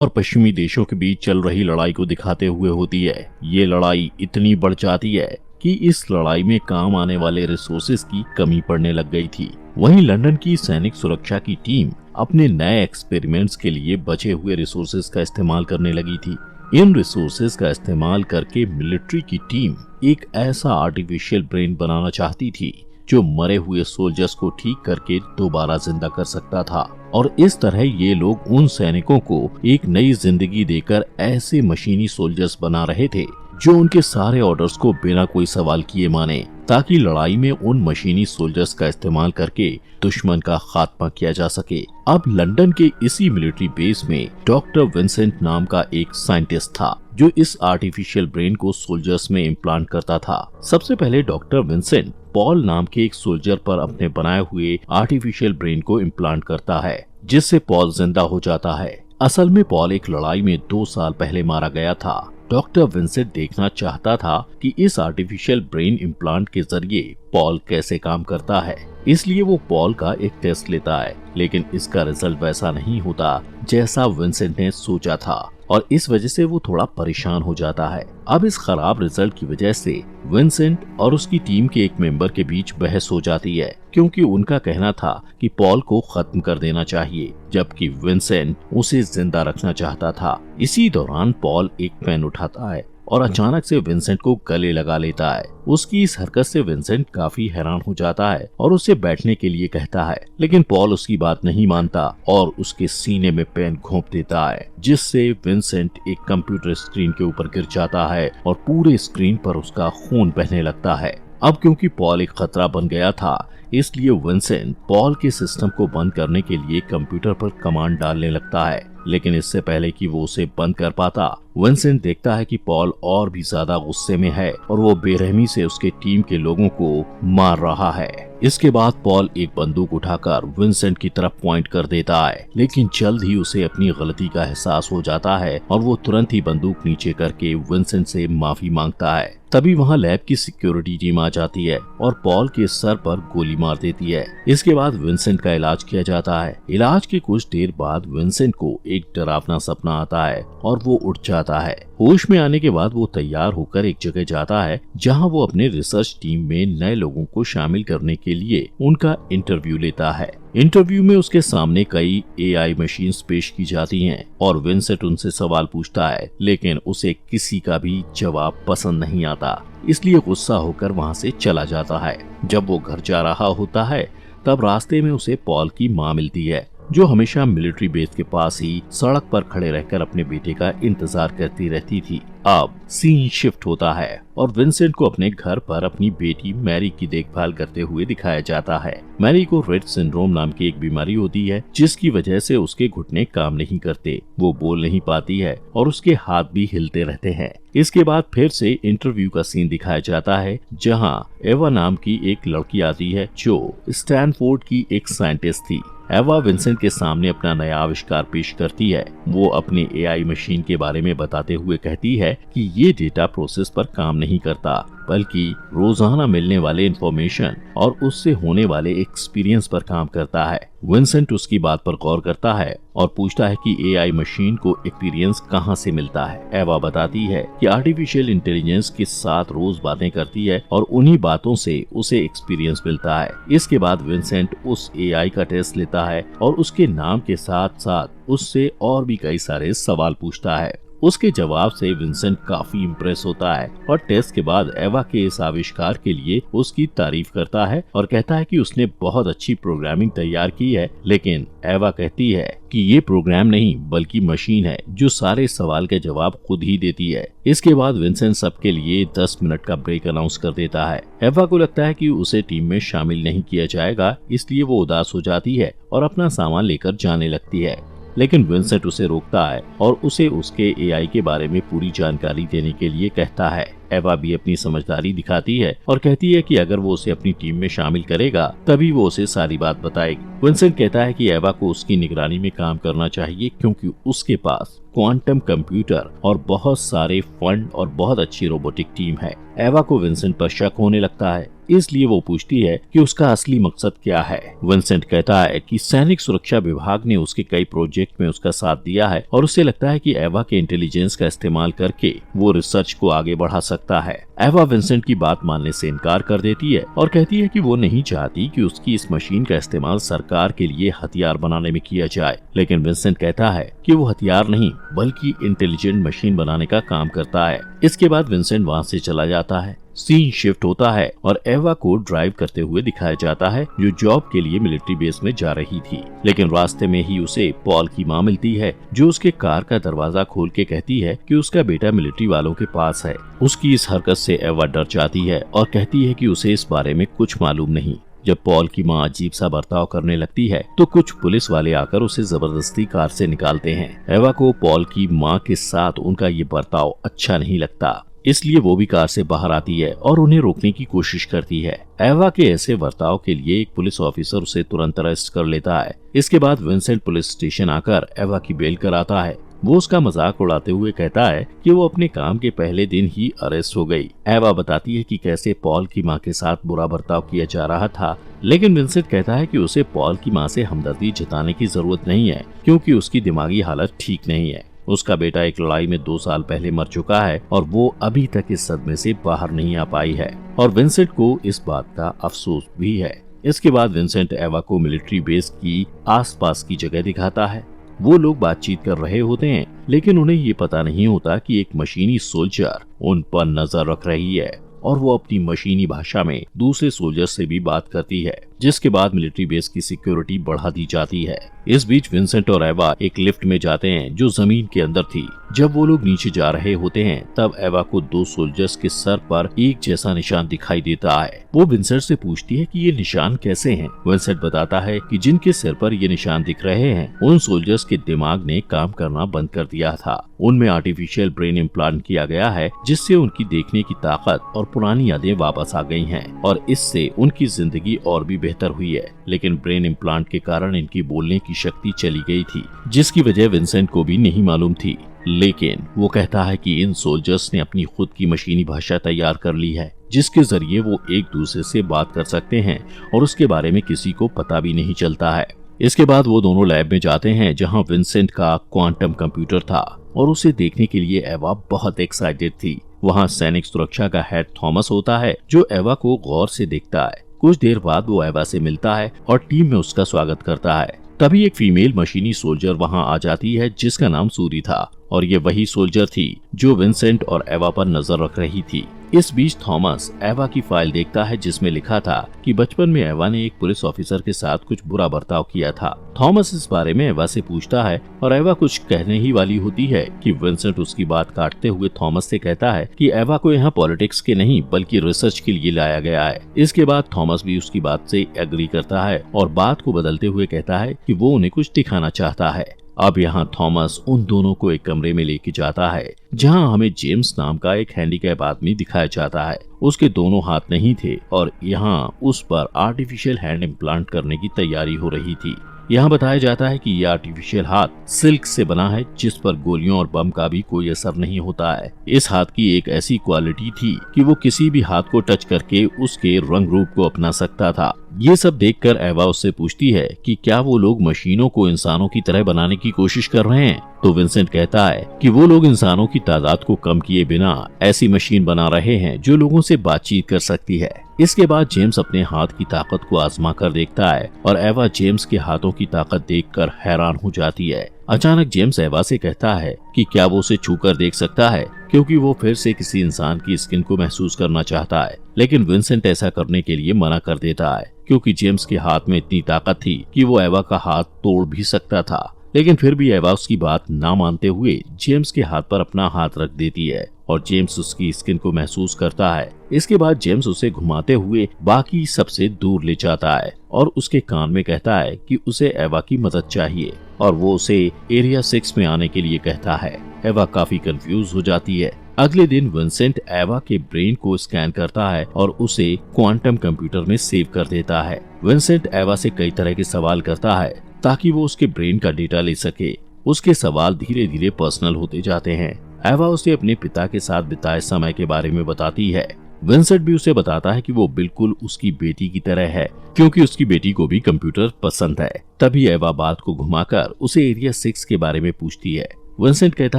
और पश्चिमी देशों के बीच चल रही लड़ाई को दिखाते हुए होती है। ये लड़ाई इतनी बढ़ जाती है कि इस लड़ाई में काम आने वाले रिसोर्सेज की कमी पड़ने लग गई थी। वहीं लंदन की सैनिक सुरक्षा की टीम अपने नए एक्सपेरिमेंट्स के लिए बचे हुए रिसोर्सेज का इस्तेमाल करने लगी थी। इन रिसोर्सेज का इस्तेमाल करके मिलिट्री की टीम एक ऐसा आर्टिफिशियल ब्रेन बनाना चाहती थी जो मरे हुए सोल्जर्स को ठीक करके दोबारा जिंदा कर सकता था। और इस तरह ये लोग उन सैनिकों को एक नई जिंदगी देकर ऐसे मशीनी सोल्जर्स बना रहे थे जो उनके सारे ऑर्डर्स को बिना कोई सवाल किए माने, ताकि लड़ाई में उन मशीनी सोल्जर्स का इस्तेमाल करके दुश्मन का खात्मा किया जा सके। अब लंदन के इसी मिलिट्री बेस में डॉक्टर विंसेंट नाम का एक साइंटिस्ट था जो इस आर्टिफिशियल ब्रेन को सोल्जर्स में इम्प्लांट करता था। सबसे पहले डॉक्टर विंसेंट पॉल नाम के एक सोल्जर पर अपने बनाए हुए आर्टिफिशियल ब्रेन को इम्प्लांट करता है, जिससे पॉल जिंदा हो जाता है। असल में पॉल एक लड़ाई में 2 साल पहले मारा गया था। डॉक्टर विंसेंट देखना चाहता था कि इस आर्टिफिशियल ब्रेन इम्प्लांट के जरिए पॉल कैसे काम करता है, इसलिए वो पॉल का एक टेस्ट लेता है, लेकिन इसका रिजल्ट वैसा नहीं होता जैसा विंसेंट ने सोचा था और इस वजह से वो थोड़ा परेशान हो जाता है। अब इस खराब रिजल्ट की वजह से विंसेंट और उसकी टीम के एक मेंबर के बीच बहस हो जाती है, क्योंकि उनका कहना था कि पॉल को खत्म कर देना चाहिए, जबकि विंसेंट उसे जिंदा रखना चाहता था। इसी दौरान पॉल एक पेन उठाता है और अचानक से विंसेंट को गले लगा लेता है। उसकी इस हरकत से विंसेंट काफी हैरान हो जाता है और उसे बैठने के लिए कहता है, लेकिन पॉल उसकी बात नहीं मानता और उसके सीने में पेन घोंप देता है, जिससे विंसेंट एक कंप्यूटर स्क्रीन के ऊपर गिर जाता है और पूरे स्क्रीन पर उसका खून बहने लगता है। अब क्योंकि पॉल एक खतरा बन गया था, इसलिए विंसेंट पॉल के सिस्टम को बंद करने के लिए कंप्यूटर पर कमांड डालने लगता है, लेकिन इससे पहले कि वो उसे बंद कर पाता, विंसेंट देखता है कि पॉल और भी ज्यादा गुस्से में है और वो बेरहमी से उसके टीम के लोगों को मार रहा है। इसके बाद पॉल एक बंदूक उठाकर विंसेंट की तरफ पॉइंट कर देता है, लेकिन जल्द ही उसे अपनी गलती का एहसास हो जाता है और वो तुरंत ही बंदूक नीचे करके विंसेंट से माफी मांगता है। तभी वहाँ लैब की सिक्योरिटी टीम आ जाती है और पॉल के सर पर गोली मार देती है। इसके बाद विंसेंट का इलाज किया जाता है। इलाज के कुछ देर बाद विंसेंट को एक डरावना सपना आता है और वो उठ जाता है। होश में आने के बाद वो तैयार होकर एक जगह जाता है जहां वो अपने रिसर्च टीम में नए लोगों को शामिल करने के लिए उनका इंटरव्यू लेता है। इंटरव्यू में उसके सामने कई एआई मशीन्स पेश की जाती हैं और विंसेंट उनसे सवाल पूछता है, लेकिन उसे किसी का भी जवाब पसंद नहीं आता, इसलिए गुस्सा होकर वहां से चला जाता है। जब वो घर जा रहा होता है तब रास्ते में उसे पॉल की माँ मिलती है, जो हमेशा मिलिट्री बेस के पास ही सड़क पर खड़े रहकर अपने बेटे का इंतजार करती रहती थी। अब सीन शिफ्ट होता है और विंसेंट को अपने घर पर अपनी बेटी मैरी की देखभाल करते हुए दिखाया जाता है। मैरी को रेट सिंड्रोम नाम की एक बीमारी होती है, जिसकी वजह से उसके घुटने काम नहीं करते, वो बोल नहीं पाती है और उसके हाथ भी हिलते रहते हैं। इसके बाद फिर से इंटरव्यू का सीन दिखाया जाता है, जहां एवा नाम की एक लड़की आती है जो स्टैनफोर्ड की एक साइंटिस्ट थी। एवा विंसेंट के सामने अपना नया आविष्कार पेश करती है। वो अपने एआई मशीन के बारे में बताते हुए कहती है कि ये डेटा प्रोसेस पर काम नहीं करता, बल्कि रोजाना मिलने वाले इंफॉर्मेशन और उससे होने वाले एक्सपीरियंस पर काम करता है। विंसेंट उसकी बात पर गौर करता है और पूछता है कि एआई मशीन को एक्सपीरियंस कहां से मिलता है। एवा बताती है कि आर्टिफिशियल इंटेलिजेंस के साथ रोज बातें करती है और उन्हीं बातों से उसे एक्सपीरियंस मिलता है। इसके बाद विंसेंट उस एआई का टेस्ट लेता है और उसके नाम के साथ साथ उससे और भी कई सारे सवाल पूछता है। उसके जवाब से विंसेंट काफी इम्प्रेस होता है और टेस्ट के बाद एवा के इस आविष्कार के लिए उसकी तारीफ करता है और कहता है कि उसने बहुत अच्छी प्रोग्रामिंग तैयार की है, लेकिन एवा कहती है कि ये प्रोग्राम नहीं बल्कि मशीन है जो सारे सवाल के जवाब खुद ही देती है। इसके बाद विंसेंट सबके लिए 10 मिनट का ब्रेक अनाउंस कर देता है। एवा को लगता है कि उसे टीम में शामिल नहीं किया जाएगा, इसलिए वो उदास हो जाती है और अपना सामान लेकर जाने लगती है, लेकिन विंसेंट उसे रोकता है और उसे उसके एआई के बारे में पूरी जानकारी देने के लिए कहता है। एवा भी अपनी समझदारी दिखाती है और कहती है कि अगर वो उसे अपनी टीम में शामिल करेगा तभी वो उसे सारी बात बताएगी। विंसेंट कहता है कि एवा को उसकी निगरानी में काम करना चाहिए क्योंकि उसके पास क्वांटम कंप्यूटर और बहुत सारे फंड और बहुत अच्छी रोबोटिक टीम है। एवा को विंसेंट पर शक होने लगता है, इसलिए वो पूछती है कि उसका असली मकसद क्या है। विंसेंट कहता है कि सैनिक सुरक्षा विभाग ने उसके कई प्रोजेक्ट में उसका साथ दिया है और उसे लगता है कि एवा के इंटेलिजेंस का इस्तेमाल करके वो रिसर्च को आगे बढ़ा सकता है। एवा विंसेंट की बात मानने से इनकार कर देती है और कहती है कि वो नहीं चाहती कि उसकी इस मशीन का इस्तेमाल सरकार के लिए हथियार बनाने में किया जाए। लेकिन विंसेंट कहता है कि वो हथियार नहीं बल्कि इंटेलिजेंट मशीन बनाने का काम करता है। इसके बाद विंसेंट वहाँ से चला जाता है। सीन शिफ्ट होता है और एवा को ड्राइव करते हुए दिखाया जाता है जो जॉब के लिए मिलिट्री बेस में जा रही थी। लेकिन रास्ते में ही उसे पॉल की मां मिलती है जो उसके कार का दरवाजा खोल के कहती है कि उसका बेटा मिलिट्री वालों के पास है। उसकी इस हरकत से एवा डर जाती है और कहती है कि उसे इस बारे में कुछ मालूम नहीं। जब पॉल की मां अजीब सा बर्ताव करने लगती है तो कुछ पुलिस वाले आकर उसे जबरदस्ती कार से निकालते हैं। एवा को पॉल की मां के साथ उनका ये बर्ताव अच्छा नहीं लगता, इसलिए वो भी कार से बाहर आती है और उन्हें रोकने की कोशिश करती है। एवा के ऐसे बर्ताव के लिए एक पुलिस ऑफिसर उसे तुरंत अरेस्ट कर लेता है। इसके बाद विंसेंट पुलिस स्टेशन आकर एवा की बेल कराता है। वो उसका मजाक उड़ाते हुए कहता है कि वो अपने काम के पहले दिन ही अरेस्ट हो गई। एवा बताती है कि कैसे पॉल की मां के साथ बुरा बर्ताव किया जा रहा था, लेकिन विंसेंट कहता है कि उसे पॉल की मां से हमदर्दी जताने की जरूरत नहीं है क्योंकि उसकी दिमागी हालत ठीक नहीं है। उसका बेटा एक लड़ाई में 2 साल पहले मर चुका है और वो अभी तक इस सदमे से बाहर नहीं आ पाई है और विंसेंट को इस बात का अफसोस भी है। इसके बाद विंसेंट एवा को मिलिट्री बेस की आसपास की जगह दिखाता है। वो लोग बातचीत कर रहे होते हैं लेकिन उन्हें ये पता नहीं होता कि एक मशीनी सोल्जर उन पर नजर रख रही है और वो अपनी मशीनी भाषा में दूसरे सोल्जर से भी बात करती है, जिसके बाद मिलिट्री बेस की सिक्योरिटी बढ़ा दी जाती है। इस बीच विंसेंट और एवा एक लिफ्ट में जाते हैं जो जमीन के अंदर थी। जब वो लोग नीचे जा रहे होते हैं तब एवा को 2 सोल्जर्स के सर पर एक जैसा निशान दिखाई देता है। वो विंसेंट से पूछती है कि ये निशान कैसे हैं। विंसेंट बताता है कि जिनके सिर पर ये निशान दिख रहे हैं उन सोल्जर्स के दिमाग ने काम करना बंद कर दिया था। उनमें आर्टिफिशियल ब्रेन इम्प्लांट किया गया है जिससे उनकी देखने की ताकत और पुरानी यादें वापस आ गई हैं और इससे उनकी जिंदगी और भी बेहतर हुई है। लेकिन ब्रेन इम्प्लांट के कारण इनकी बोलने की शक्ति चली गई थी, जिसकी वजह विंसेंट को भी नहीं मालूम थी। लेकिन वो कहता है कि इन सोल्जर्स ने अपनी खुद की मशीनी भाषा तैयार कर ली है जिसके जरिए वो एक दूसरे से बात कर सकते हैं और उसके बारे में किसी को पता भी नहीं चलता है। इसके बाद वो दोनों लैब में जाते हैं जहां विंसेंट का क्वांटम कंप्यूटर था और उसे देखने के लिए एवा बहुत एक्साइटेड थी। वहां सैनिक सुरक्षा का हेड थॉमस होता है जो एवा को गौर से देखता है। कुछ देर बाद वो एवा से मिलता है और टीम में उसका स्वागत करता है। तभी एक फीमेल मशीनी सोल्जर वहां आ जाती है जिसका नाम सूरी था और ये वही सोल्जर थी जो विंसेंट और एवा पर नजर रख रही थी। इस बीच थॉमस एवा की फाइल देखता है जिसमें लिखा था कि बचपन में एवा ने एक पुलिस ऑफिसर के साथ कुछ बुरा बर्ताव किया था। थॉमस इस बारे में एवा से पूछता है और एवा कुछ कहने ही वाली होती है कि विंसेंट उसकी बात काटते हुए थॉमस से कहता है कि एवा को यहाँ पॉलिटिक्स के नहीं बल्कि रिसर्च के लिए लाया गया है। इसके बाद थॉमस भी उसकी बात से एग्री करता है और बात को बदलते हुए कहता है कि वो उन्हें कुछ दिखाना चाहता है। अब यहाँ थॉमस उन दोनों को एक कमरे में लेके जाता है जहाँ हमें जेम्स नाम का एक हैंडीकैप आदमी दिखाया जाता है। उसके दोनों हाथ नहीं थे और यहाँ उस पर आर्टिफिशियल हैंड इम्प्लांट करने की तैयारी हो रही थी। यहाँ बताया जाता है कि ये आर्टिफिशियल हाथ सिल्क से बना है जिस पर गोलियों और बम का भी कोई असर नहीं होता है। इस हाथ की एक ऐसी क्वालिटी थी कि वो किसी भी हाथ को टच करके उसके रंग रूप को अपना सकता था। ये सब देखकर एवा उससे पूछती है कि क्या वो लोग मशीनों को इंसानों की तरह बनाने की कोशिश कर रहे हैं। तो विंसेंट कहता है कि वो लोग इंसानों की तादाद को कम किए बिना ऐसी मशीन बना रहे हैं जो लोगों से बातचीत कर सकती है। इसके बाद जेम्स अपने हाथ की ताकत को आजमा कर देखता है और एवा जेम्स के हाथों की ताकत देखकर हैरान हो जाती है। अचानक जेम्स एवा से कहता है कि क्या वो उसे छूकर देख सकता है क्योंकि वो फिर से किसी इंसान की स्किन को महसूस करना चाहता है। लेकिन विंसेंट ऐसा करने के लिए मना कर देता है क्योंकि जेम्स के हाथ में इतनी ताकत थी कि वो एवा का हाथ तोड़ भी सकता था। लेकिन फिर भी एवा उसकी बात ना मानते हुए जेम्स के हाथ पर अपना हाथ रख देती है और जेम्स उसकी स्किन को महसूस करता है। इसके बाद जेम्स उसे घुमाते हुए बाकी सबसे दूर ले जाता है और उसके कान में कहता है कि उसे एवा की मदद चाहिए और वो उसे एरिया 6 में आने के लिए कहता है। एवा काफी कंफ्यूज हो जाती है अगले दिन विंसेंट एवा के ब्रेन को स्कैन करता है और उसे क्वांटम कंप्यूटर में सेव कर देता है। विंसेंट एवा से कई तरह के सवाल करता है ताकि वो उसके ब्रेन का डेटा ले सके। उसके सवाल धीरे धीरे पर्सनल होते जाते हैं। एवा उसे अपने पिता के साथ बिताए समय के बारे में बताती है। विंसेंट भी उसे बताता है कि वो बिल्कुल उसकी बेटी की तरह है, क्योंकि उसकी बेटी को भी कंप्यूटर पसंद है। तभी एवा बात को घुमाकर उसे एरिया 6 के बारे में पूछती है। विंसेंट कहता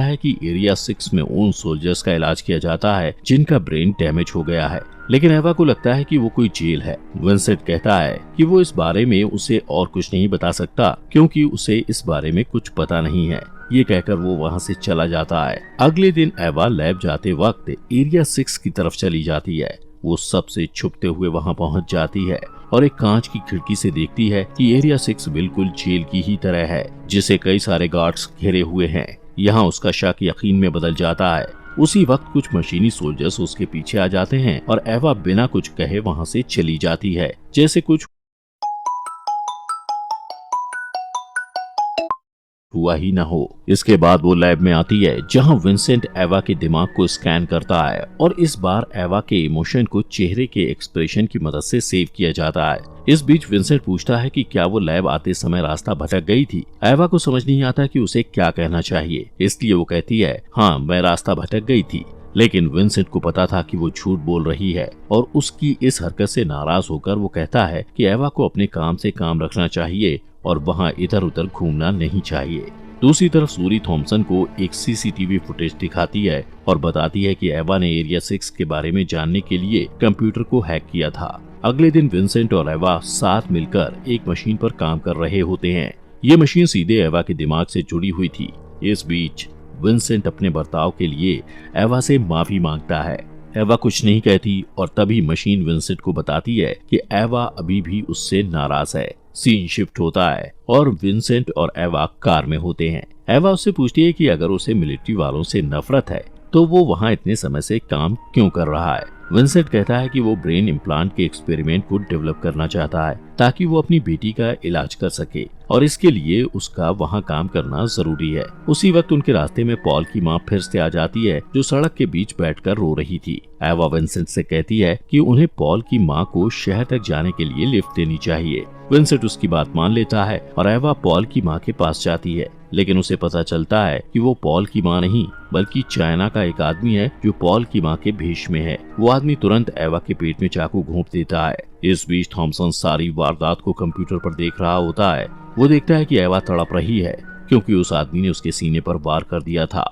है कि एरिया 6 में उन सोल्जर्स का इलाज किया जाता है जिनका ब्रेन डैमेज हो गया है, लेकिन एवा को लगता है कि वो कोई जेल है। विंसेंट कहता है कि वो इस बारे में उसे और कुछ नहीं बता सकता, क्योंकि उसे इस बारे में कुछ पता नहीं है। ये कहकर वो वहाँ से चला जाता है। अगले दिन एवा लैब जाते वक्त एरिया 6 की तरफ चली जाती है। वो सबसे छुपते हुए वहाँ पहुँच जाती है और एक कांच की खिड़की से देखती है कि एरिया 6 बिल्कुल जेल की ही तरह है, जिसे कई सारे गार्ड्स घेरे हुए हैं। यहाँ उसका शक यकीन में बदल जाता है। उसी वक्त कुछ मशीनी सोल्जर्स उसके पीछे आ जाते हैं और एवा बिना कुछ कहे वहाँ से चली जाती है, जैसे कुछ हुआ ही ना हो। इसके बाद वो लैब में आती है जहां विंसेंट एवा के दिमाग को स्कैन करता है और इस बार एवा के इमोशन को चेहरे के एक्सप्रेशन की मदद से सेव किया जाता है। इस बीच विंसेंट पूछता है कि क्या वो लैब आते समय रास्ता भटक गई थी। एवा को समझ नहीं आता कि उसे क्या कहना चाहिए, इसलिए वो कहती है, हाँ मैं रास्ता भटक गई थी। लेकिन विंसेंट को पता था कि वो झूठ बोल रही है और उसकी इस हरकत से नाराज होकर वो कहता है कि एवा को अपने काम से काम रखना चाहिए और वहाँ इधर उधर घूमना नहीं चाहिए। दूसरी तरफ सूरी थॉमसन को एक सीसीटीवी फुटेज दिखाती है और बताती है कि एवा ने एरिया 6 के बारे में जानने के लिए कंप्यूटर को हैक किया था। अगले दिन विंसेंट और एवा साथ मिलकर एक मशीन पर काम कर रहे होते हैं। ये मशीन सीधे एवा के दिमाग से जुड़ी हुई थी। इस बीच विंसेंट अपने बर्ताव के लिए एवा से माफी मांगता है। एवा कुछ नहीं कहती और तभी मशीन विंसेंट को बताती है कि एवा अभी भी उससे नाराज है। सीन शिफ्ट होता है और विंसेंट और एवा कार में होते हैं। एवा उससे पूछती है कि अगर उसे मिलिट्री वालों से नफरत है तो वो वहाँ इतने समय से काम क्यों कर रहा है। विंसेंट कहता है कि वो ब्रेन इम्प्लांट के एक्सपेरिमेंट को डेवलप करना चाहता है ताकि वो अपनी बेटी का इलाज कर सके और इसके लिए उसका वहाँ काम करना जरूरी है। उसी वक्त उनके रास्ते में पॉल की माँ फिर से आ जाती है, जो सड़क के बीच बैठकर रो रही थी। एवा विंसेंट से कहती है कि उन्हें पॉल की माँ को शहर तक जाने के लिए लिफ्ट देनी चाहिए। विंसेंट उसकी बात मान लेता है और एवा पॉल की माँ के पास जाती है, लेकिन उसे पता चलता है कि वो पॉल की माँ नहीं बल्कि चाइना का एक आदमी है जो पॉल की माँ के भेष में है। वो आदमी तुरंत एवा के पेट में चाकू घोंप देता है। इस बीच थॉमसन सारी वारदात को कंप्यूटर पर देख रहा होता है। वो देखता है कि एवा तड़प रही है क्योंकि उस आदमी ने उसके सीने पर वार कर दिया था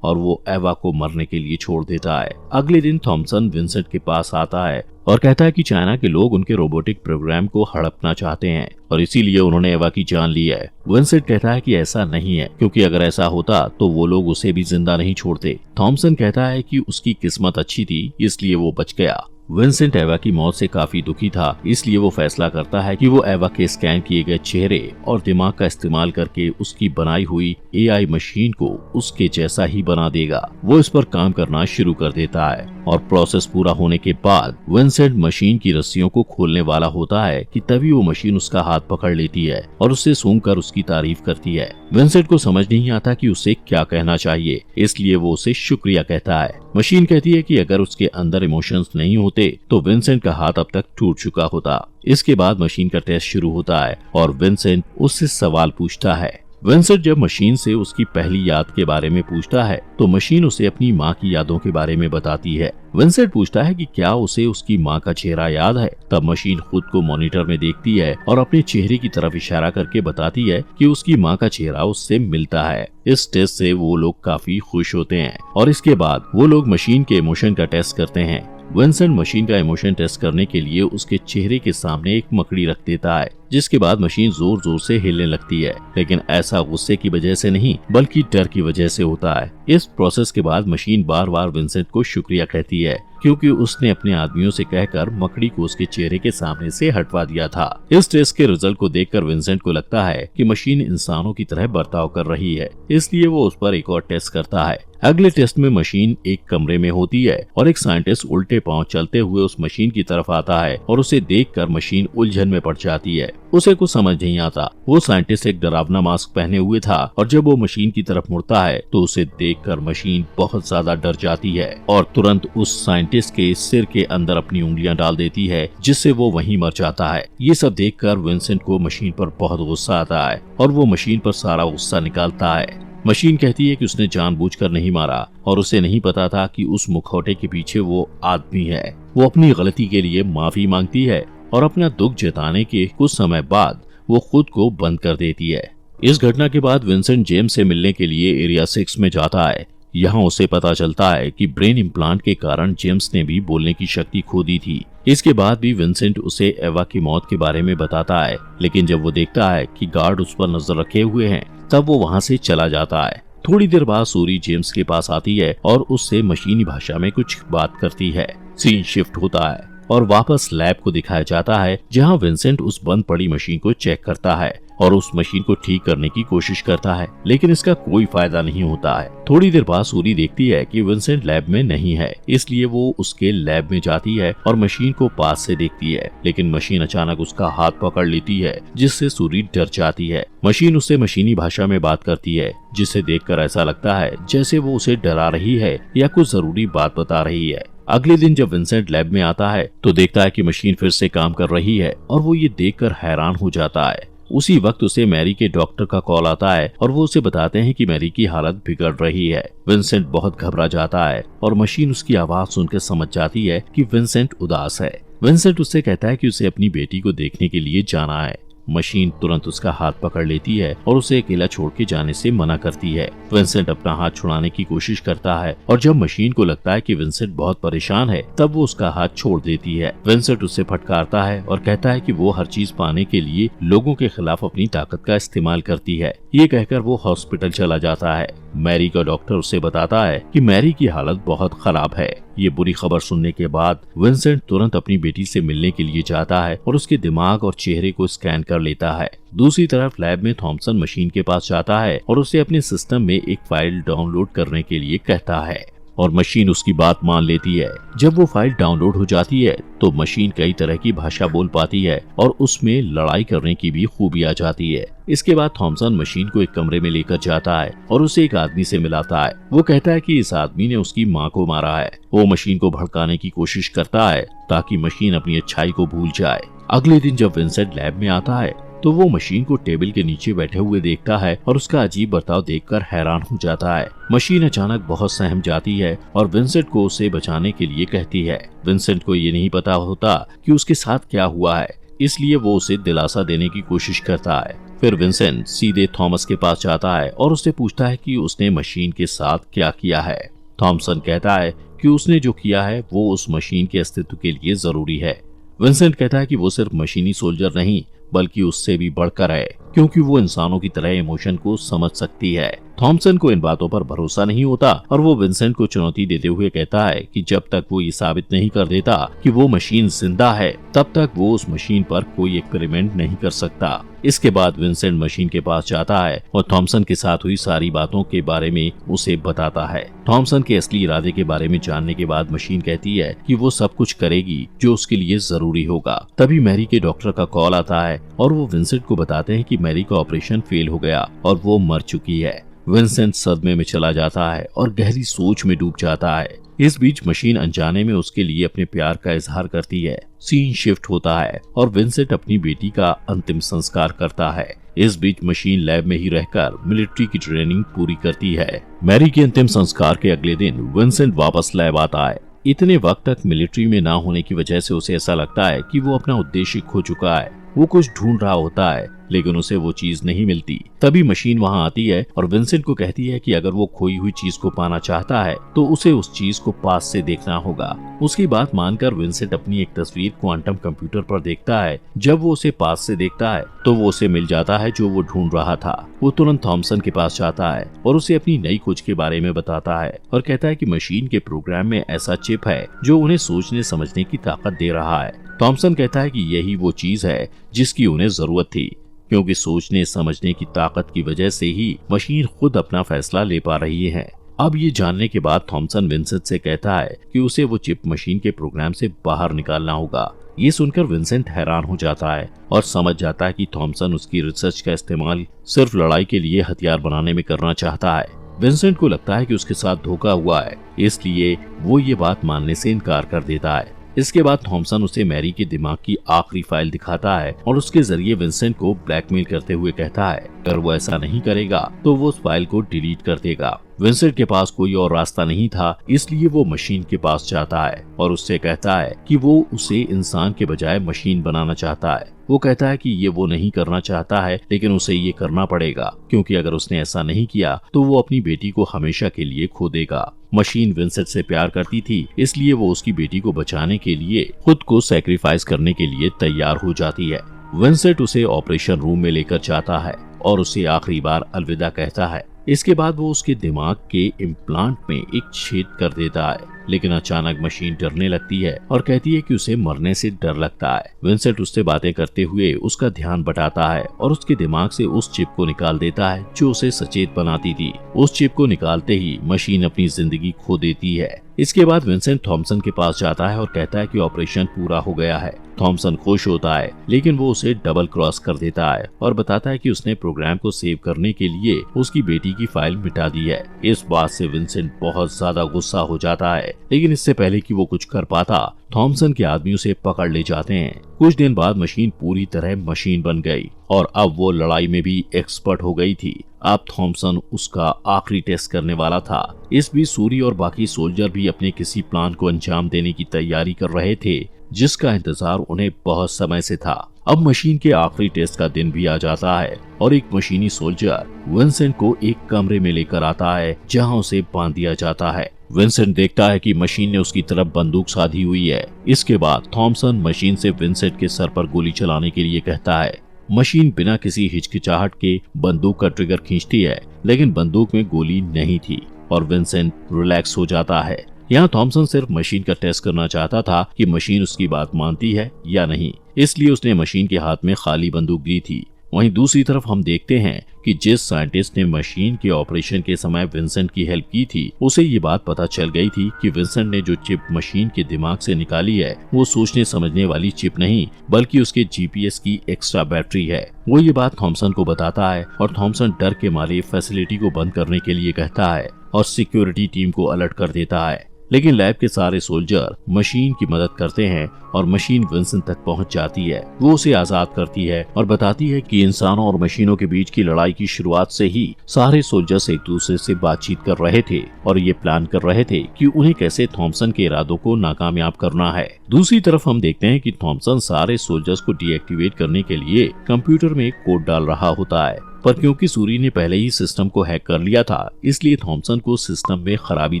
और वो एवा को मरने के लिए छोड़ देता है। अगले दिन थॉमसन विंसेंट के पास आता है और कहता है कि चाइना के लोग उनके रोबोटिक प्रोग्राम को हड़पना चाहते हैं और इसीलिए उन्होंने एवा की जान ली है। विंसेंट कहता है कि ऐसा नहीं है, क्योंकि अगर ऐसा होता तो वो लोग उसे भी जिंदा नहीं छोड़ते। थॉमसन कहता है कि उसकी किस्मत अच्छी थी इसलिए वो बच गया। विंसेंट एवा की मौत से काफी दुखी था, इसलिए वो फैसला करता है कि वो एवा के स्कैन किए गए चेहरे और दिमाग का इस्तेमाल करके उसकी बनाई हुई एआई मशीन को उसके जैसा ही बना देगा। वो इस पर काम करना शुरू कर देता है और प्रोसेस पूरा होने के बाद विंसेंट मशीन की रस्सियों को खोलने वाला होता है कि तभी वो मशीन उसका हाथ पकड़ लेती है और उससे सूंघकर उसकी तारीफ करती है। विंसेंट को समझ नहीं आता कि उसे क्या कहना चाहिए, इसलिए वो उसे शुक्रिया कहता है। मशीन कहती है कि अगर उसके अंदर इमोशंस नहीं होते तो विंसेंट का हाथ अब तक टूट चुका होता। इसके बाद मशीन का टेस्ट शुरू होता है और विंसेंट उससे सवाल पूछता है। विंसेंट जब मशीन से उसकी पहली याद के बारे में पूछता है तो मशीन उसे अपनी माँ की यादों के बारे में बताती है। विंसेंट पूछता है कि क्या उसे उसकी माँ का चेहरा याद है। तब मशीन खुद को मॉनिटर में देखती है और अपने चेहरे की तरफ इशारा करके बताती है कि उसकी माँ का चेहरा उससे मिलता है। इस टेस्ट से वो लोग काफी खुश होते हैं और इसके बाद वो लोग मशीन के इमोशन का टेस्ट करते हैं। विंसेंट मशीन का इमोशन टेस्ट करने के लिए उसके चेहरे के सामने एक मकड़ी रख देता है, जिसके बाद मशीन जोर जोर से हिलने लगती है, लेकिन ऐसा गुस्से की वजह से नहीं बल्कि डर की वजह से होता है। इस प्रोसेस के बाद मशीन बार बार विंसेंट को शुक्रिया कहती है क्योंकि उसने अपने आदमियों से कहकर मकड़ी को उसके चेहरे के सामने से हटवा दिया था। इस टेस्ट के रिजल्ट को देखकर विंसेंट को लगता है कि मशीन इंसानों की तरह बर्ताव कर रही है, इसलिए वो उस पर एक और टेस्ट करता है। अगले टेस्ट में मशीन एक कमरे में होती है और एक साइंटिस्ट उल्टे पांव चलते हुए उस मशीन की तरफ आता है और उसे देखकर मशीन उलझन में पड़ जाती है। उसे कुछ समझ नहीं आता। वो साइंटिस्ट एक डरावना मास्क पहने हुए था और जब वो मशीन की तरफ मुड़ता है तो उसे देखकर मशीन बहुत ज्यादा डर जाती है और तुरंत उस साइंटिस्ट के सिर के अंदर अपनी उंगलियां डाल देती है, जिससे वो वहीं मर जाता है। ये सब देखकर विंसेंट को मशीन पर बहुत गुस्सा आता है और वो मशीन पर सारा गुस्सा निकालता है। मशीन कहती है कि उसने जानबूझकर नहीं मारा और उसे नहीं पता था कि उस मुखौटे के पीछे वो आदमी है। वो अपनी गलती के लिए माफी मांगती है और अपना दुख जताने के कुछ समय बाद वो खुद को बंद कर देती है। इस घटना के बाद विंसेंट जेम्स से मिलने के लिए एरिया 6 में जाता है। यहाँ उसे पता चलता है कि ब्रेन इम्प्लांट के कारण जेम्स ने भी बोलने की शक्ति खो दी थी। इसके बाद भी विंसेंट उसे एवा की मौत के बारे में बताता है, लेकिन जब वो देखता है कि गार्ड उस पर नजर रखे हुए हैं तब वो वहाँ से चला जाता है। थोड़ी देर बाद सूरी जेम्स के पास आती है और उससे मशीनी भाषा में कुछ बात करती है। सीन शिफ्ट होता है और वापस लैब को दिखाया जाता है, जहाँ विंसेंट उस बंद पड़ी मशीन को चेक करता है और उस मशीन को ठीक करने की कोशिश करता है, लेकिन इसका कोई फायदा नहीं होता है। थोड़ी देर बाद सूरी देखती है कि विंसेंट लैब में नहीं है, इसलिए वो उसके लैब में जाती है और मशीन को पास से देखती है, लेकिन मशीन अचानक उसका हाथ पकड़ लेती है, जिससे सूरी डर जाती है। मशीन उससे मशीनी भाषा में बात करती है, जिसे देखकर ऐसा लगता है जैसे वो उसे डरा रही है या कुछ जरूरी बात बता रही है। अगले दिन जब विंसेंट लैब में आता है तो देखता है कि मशीन फिर से काम कर रही है और वो ये देखकर हैरान हो जाता है। उसी वक्त उसे मैरी के डॉक्टर का कॉल आता है और वो उसे बताते हैं कि मैरी की हालत बिगड़ रही है। विंसेंट बहुत घबरा जाता है और मशीन उसकी आवाज सुनकर समझ जाती है कि विंसेंट उदास है। विंसेंट उससे कहता है कि उसे अपनी बेटी को देखने के लिए जाना है। मशीन तुरंत उसका हाथ पकड़ लेती है और उसे अकेला छोड़ के जाने से मना करती है। विंसेंट अपना हाथ छुड़ाने की कोशिश करता है और जब मशीन को लगता है कि विंसेंट बहुत परेशान है तब वो उसका हाथ छोड़ देती है। विंसेंट उससे फटकारता है और कहता है कि वो हर चीज पाने के लिए लोगों के खिलाफ अपनी ताकत का इस्तेमाल करती है। ये कहकर वो हॉस्पिटल चला जाता है। मैरी का डॉक्टर उसे बताता है कि मैरी की हालत बहुत खराब है। ये बुरी खबर सुनने के बाद विंसेंट तुरंत अपनी बेटी से मिलने के लिए जाता है और उसके दिमाग और चेहरे को स्कैन कर लेता है। दूसरी तरफ लैब में थॉमसन मशीन के पास जाता है और उसे अपने सिस्टम में एक फाइल डाउनलोड करने के लिए कहता है और मशीन उसकी बात मान लेती है। जब वो फाइल डाउनलोड हो जाती है तो मशीन कई तरह की भाषा बोल पाती है और उसमें लड़ाई करने की भी खूबी आ जाती है। इसके बाद थॉमसन मशीन को एक कमरे में लेकर जाता है और उसे एक आदमी से मिलाता है। वो कहता है कि इस आदमी ने उसकी माँ को मारा है। वो मशीन को भड़काने की कोशिश करता है ताकि मशीन अपनी अच्छाई को भूल जाए। अगले दिन जब विंसेंट लैब में आता है तो वो मशीन को टेबल के नीचे बैठे हुए देखता है और उसका अजीब बर्ताव देखकर हैरान हो जाता है। मशीन अचानक बहुत सहम जाती है और विंसेंट को उसे बचाने के लिए कहती है। विंसेंट को ये नहीं पता होता कि उसके साथ क्या हुआ है, इसलिए वो उसे दिलासा देने की कोशिश करता है। फिर विंसेंट सीधे थॉमस के पास जाता है और उससे पूछता है कि उसने मशीन के साथ क्या किया है। थॉमसन कहता है कि उसने जो किया है वो उस मशीन के अस्तित्व के लिए जरूरी है। विंसेंट कहता है कि वो सिर्फ मशीनी सोल्जर नहीं बल्कि उससे भी बढ़कर है, क्योंकि वो इंसानों की तरह इमोशन को समझ सकती है। थॉमसन को इन बातों पर भरोसा नहीं होता और वो विंसेंट को चुनौती देते हुए कहता है कि जब तक वो ये साबित नहीं कर देता कि वो मशीन जिंदा है तब तक वो उस मशीन पर कोई एक्सपेरिमेंट नहीं कर सकता। इसके बाद विंसेंट मशीन के पास जाता है और थॉमसन के साथ हुई सारी बातों के बारे में उसे बताता है। थॉमसन के असली इरादे के बारे में जानने के बाद मशीन कहती है कि वो सब कुछ करेगी जो उसके लिए जरूरी होगा। तभी मैरी के डॉक्टर का कॉल आता है और वो विंसेंट को बताते हैं कि मैरी का ऑपरेशन फेल हो गया और वो मर चुकी है। विंसेंट सदमे में चला जाता है और गहरी सोच में डूब जाता है। इस बीच मशीन अनजाने में उसके लिए अपने प्यार का इजहार करती है। सीन शिफ्ट होता है और विंसेंट अपनी बेटी का अंतिम संस्कार करता है। इस बीच मशीन लैब में ही रहकर मिलिट्री की ट्रेनिंग पूरी करती है। मैरी के अंतिम संस्कार के अगले दिन विंसेंट वापस लैब आता है। इतने वक्त तक मिलिट्री में ना होने की वजह से उसे ऐसा लगता है कि वो अपना उद्देश्य खो चुका है। वो कुछ ढूंढ रहा होता है, लेकिन उसे वो चीज नहीं मिलती। तभी मशीन वहाँ आती है और विंसेंट को कहती है कि अगर वो खोई हुई चीज को पाना चाहता है तो उसे उस चीज को पास से देखना होगा। उसकी बात मानकर विंसेंट अपनी एक तस्वीर क्वांटम कंप्यूटर पर देखता है। जब वो उसे पास से देखता है तो वो उसे मिल जाता है जो वो ढूंढ रहा था। वो तुरंत थॉमसन के पास जाता है और उसे अपनी नई खोज के बारे में बताता है और कहता है कि मशीन के प्रोग्राम में ऐसा चिप है जो उन्हें सोचने समझने की ताकत दे रहा है। थॉमसन कहता है कि यही वो चीज है जिसकी उन्हें जरूरत थी, क्योंकि सोचने समझने की ताकत की वजह से ही मशीन खुद अपना फैसला ले पा रही है। अब ये जानने के बाद थॉमसन विंसेंट से कहता है कि उसे वो चिप मशीन के प्रोग्राम से बाहर निकालना होगा। ये सुनकर विंसेंट हैरान हो जाता है और समझ जाता है कि थॉमसन उसकी रिसर्च का इस्तेमाल सिर्फ लड़ाई के लिए हथियार बनाने में करना चाहता है। विंसेंट को लगता है कि उसके साथ धोखा हुआ है, इसलिए वो ये बात मानने से इनकार कर देता है। इसके बाद थॉमसन उसे मैरी के दिमाग की आखिरी फाइल दिखाता है और उसके जरिए विंसेंट को ब्लैकमेल करते हुए कहता है अगर वो ऐसा नहीं करेगा तो वो उस फाइल को डिलीट कर देगा। विंसेंट के पास कोई और रास्ता नहीं था, इसलिए वो मशीन के पास जाता है और उससे कहता है कि वो उसे इंसान के बजाय मशीन बनाना चाहता है। वो कहता है कि ये वो नहीं करना चाहता है, लेकिन उसे ये करना पड़ेगा, क्योंकि अगर उसने ऐसा नहीं किया तो वो अपनी बेटी को हमेशा के लिए खो देगा। मशीन विंसेंट से प्यार करती थी, इसलिए वो उसकी बेटी को बचाने के लिए खुद को सैक्रिफाइस करने के लिए तैयार हो जाती है। विंसेंट उसे ऑपरेशन रूम में लेकर जाता है और उसे आखिरी बार अलविदा कहता है। इसके बाद वो उसके दिमाग के इम्प्लांट में एक छेद कर देता है, लेकिन अचानक मशीन डरने लगती है और कहती है कि उसे मरने से डर लगता है। विंसेंट उससे बातें करते हुए उसका ध्यान बटाता है और उसके दिमाग से उस चिप को निकाल देता है जो उसे सचेत बनाती थी। उस चिप को निकालते ही मशीन अपनी जिंदगी खो देती है। इसके बाद विंसेंट थॉमसन के पास जाता है और कहता है कि ऑपरेशन पूरा हो गया है। थॉमसन खुश होता है, लेकिन वो उसे डबल क्रॉस कर देता है और बताता है कि उसने प्रोग्राम को सेव करने के लिए उसकी बेटी की फाइल मिटा दी है। इस बात से विंसेंट बहुत ज्यादा गुस्सा हो जाता है, लेकिन इससे पहले कि वो कुछ कर पाता, थॉमसन के आदमी उसे पकड़ ले जाते हैं। कुछ दिन बाद मशीन पूरी तरह मशीन बन गई और अब वो लड़ाई में भी एक्सपर्ट हो गई थी। अब थॉमसन उसका आखिरी टेस्ट करने वाला था। इस बीच सूरी और बाकी सोल्जर भी अपने किसी प्लान को अंजाम देने की तैयारी कर रहे थे, जिसका इंतजार उन्हें बहुत समय से था। अब मशीन के आखिरी टेस्ट का दिन भी आ जाता है और एक मशीनी सोल्जर विंसेंट को एक कमरे में लेकर आता है जहां उसे बांध दिया जाता है। विंसेंट देखता है कि मशीन ने उसकी तरफ बंदूक साधी हुई है। इसके बाद थॉमसन मशीन से विंसेंट के सर पर गोली चलाने के लिए कहता है। मशीन बिना किसी हिचकिचाहट के बंदूक का ट्रिगर खींचती है, लेकिन बंदूक में गोली नहीं थी और विंसेंट रिलैक्स हो जाता है। यहाँ थॉमसन सिर्फ मशीन का टेस्ट करना चाहता था कि मशीन उसकी बात मानती है या नहीं, इसलिए उसने मशीन के हाथ में खाली बंदूक दी थी। वहीं दूसरी तरफ हम देखते हैं कि जिस साइंटिस्ट ने मशीन के ऑपरेशन के समय विंसेंट की हेल्प की थी, उसे ये बात पता चल गई थी कि विंसेंट ने जो चिप मशीन के दिमाग से निकाली है वो सोचने समझने वाली चिप नहीं, बल्कि उसके जीपीएस की एक्स्ट्रा बैटरी है। वो ये बात थॉमसन को बताता है और थॉमसन डर के मारे फैसिलिटी को बंद करने के लिए कहता है और सिक्योरिटी टीम को अलर्ट कर देता है। लेकिन लैब के सारे सोल्जर मशीन की मदद करते हैं और मशीन विंसेंट तक पहुंच जाती है। वो उसे आजाद करती है और बताती है कि इंसानों और मशीनों के बीच की लड़ाई की शुरुआत से ही सारे सोल्जर्स एक दूसरे से बातचीत कर रहे थे और ये प्लान कर रहे थे कि उन्हें कैसे थॉमसन के इरादों को नाकामयाब करना है। दूसरी तरफ हम देखते हैं कि थॉमसन सारे सोल्जर्स को डीएक्टिवेट करने के लिए कंप्यूटर में एक कोड डाल रहा होता है, पर क्योंकि सूरी ने पहले ही सिस्टम को हैक कर लिया था, इसलिए थॉमसन को सिस्टम में खराबी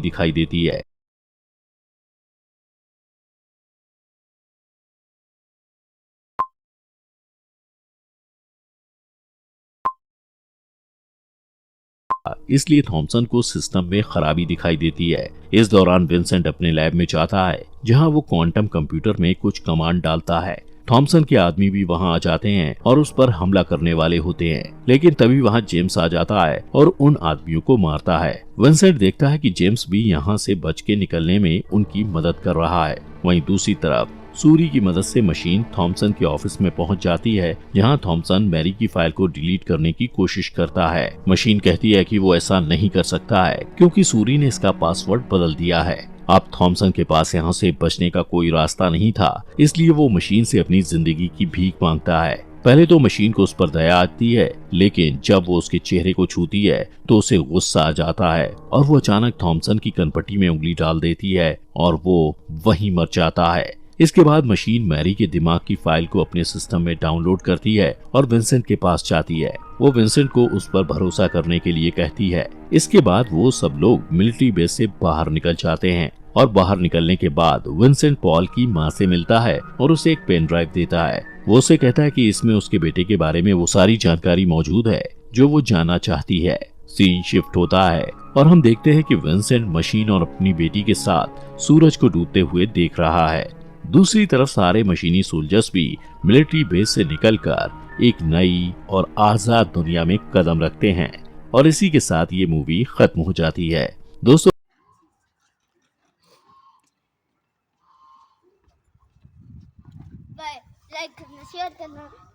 दिखाई देती है। इसलिए थॉमसन को सिस्टम में खराबी दिखाई देती है। इस दौरान विंसेंट अपने लैब में जाता है, जहां वो क्वांटम कंप्यूटर में कुछ कमांड डालता है। थॉमसन के आदमी भी वहां आ जाते हैं और उस पर हमला करने वाले होते हैं, लेकिन तभी वहां जेम्स आ जाता है और उन आदमियों को मारता है। विंसेंट देखता है कि जेम्स भी यहां से बच के निकलने में उनकी मदद कर रहा है। वहीं दूसरी तरफ सूरी की मदद से मशीन थॉमसन के ऑफिस में पहुंच जाती है, जहां थॉमसन मैरी की फाइल को डिलीट करने की कोशिश करता है। मशीन कहती है कि वो ऐसा नहीं कर सकता है क्योंकि सूरी ने इसका पासवर्ड बदल दिया है। अब थॉमसन के पास यहाँ से बचने का कोई रास्ता नहीं था, इसलिए वो मशीन से अपनी जिंदगी की भीख मांगता है। पहले तो मशीन को उस पर दया आती है, लेकिन जब वो उसके चेहरे को छूती है तो उसे गुस्सा आ जाता है और वो अचानक थॉमसन की कनपट्टी में उंगली डाल देती है और वो वहीं मर जाता है। इसके बाद मशीन मैरी के दिमाग की फाइल को अपने सिस्टम में डाउनलोड करती है और विंसेंट के पास जाती है। वो विंसेंट को उस पर भरोसा करने के लिए कहती है। इसके बाद वो सब लोग मिलिट्री बेस से बाहर निकल जाते हैं और बाहर निकलने के बाद विंसेंट पॉल की माँ से मिलता है और उसे एक पेन ड्राइव देता है। वो उसे कहता है कि इसमें उसके बेटे के बारे में वो सारी जानकारी मौजूद है जो वो जानना चाहती है। सीन शिफ्ट होता है और हम देखते हैं कि विंसेंट मशीन और अपनी बेटी के साथ सूरज को डूबते हुए देख रहा है। दूसरी तरफ सारे मशीनी सोल्जर्स भी मिलिट्री बेस से निकलकर एक नई और आजाद दुनिया में कदम रखते हैं और इसी के साथ ये मूवी खत्म हो जाती है। दोस्तों, लाइक करना, शेयर करना।